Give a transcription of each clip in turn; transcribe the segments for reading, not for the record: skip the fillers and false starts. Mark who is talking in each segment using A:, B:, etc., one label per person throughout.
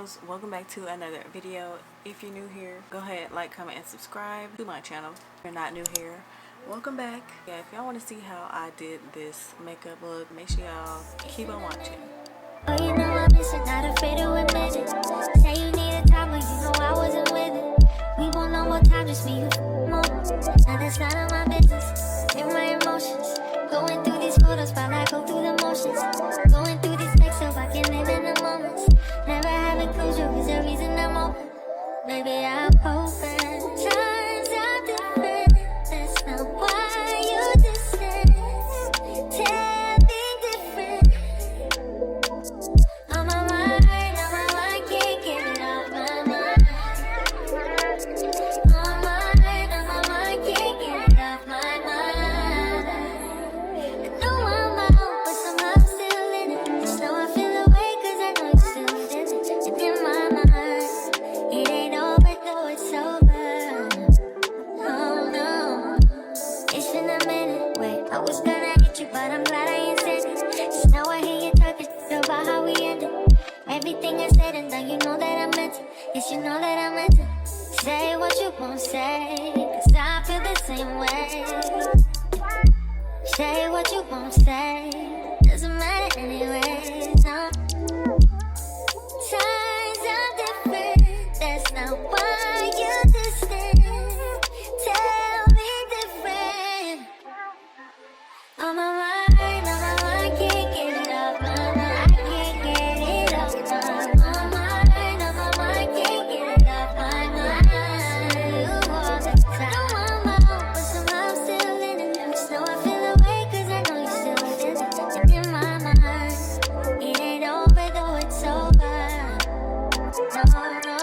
A: girls, welcome back to another video. If you're new here, go ahead, like, comment, and subscribe to my channel. If you're not new here, welcome back. Yeah, if y'all want to see how I did this makeup look, make sure y'all keep on watching.
B: Oh, you know I'm missing, not afraid to admit it. Say you need a time, but you know I wasn't with it. We won't know what time, just me, you more. Now that's none of my business. In my emotions, going through these photos while I go through the motions. Going through these texts so I can live in the moments. Never having closure is the reason I'm open. Maybe I'm open. Times are different. That's not why you distant. Tell me different. On my mind, can't get it off my mind. On my mind, can't get it off my mind. I know I'm out, but somehow I'm still in it. Just know I feel away, cause I know you still feel it. And in my mind, it ain't over, though it's over. Oh no, it's been a minute. Wait, I was gonna hit you, but I'm glad I ain't said it. Just now I hear you talking about how we ended. Everything I said and done, you know that I meant it. Yes, you know that I meant it. Say what you won't say, cause I feel the same way. Say what you won't say, doesn't matter anyway. No. Times are different, that's not why you're distant. Tell me different. On my mind, can't get it off my mind. I can't get it off my mind. On my mind, can't get it off my mind. You all the time. No, I'm out, but somehow I'm still in it. Just know I feel away, cause I know you still feel it. And in my mind, it ain't over, though it's over. No, no.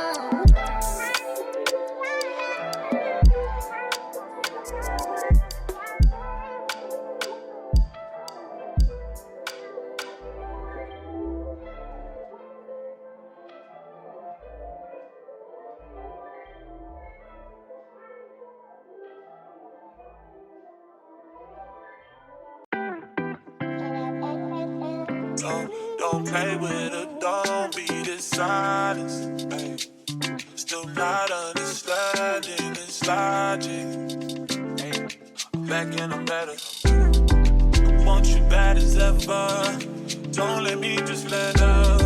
C: Don't play with her, don't be dishonest, babe. Still not understanding this logic, hey. I'm back and I'm better. I want you bad as ever. Don't let me just let up.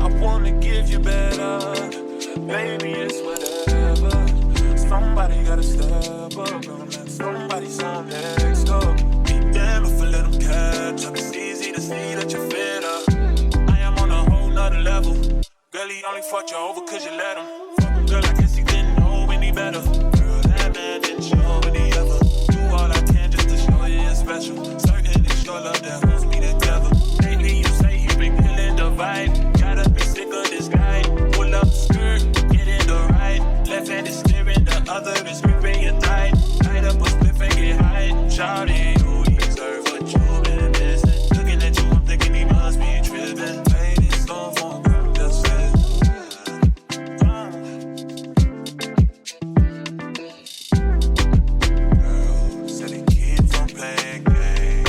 C: I wanna give you better. Baby, it's whatever. Somebody gotta step up. Gonna let somebody some next up. Be damn if I let them catch up. It's easy to see that you're fit up. I am on a whole nother level. Girl, he only fucked you over cause you let him. Fuck him, girl, I guess he didn't know any better. Girl, that man didn't show any ever. Do all I can just to show you you're special. Certain it's your love that holds me together. Lately you say you've been killing the vibe. Gotta be sick of this guy. Pull up skirt, get in the right. Left hand is steering, the other is gripping your thigh. Light up a spliff and get high. Shawty, you deserve what you've been missing. Looking at you, I'm thinking he must be tripping. Waiting slow for girl, just say. Girl said he keep from playing games.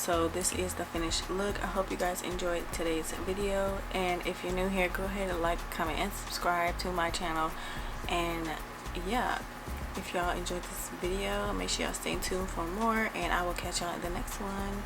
A: so this is the finished look. I hope you guys enjoyed today's video, and if you're new here, go ahead and like, comment, and subscribe to my channel. And yeah, if y'all enjoyed this video, make sure y'all stay tuned for more, and I will catch y'all in the next one.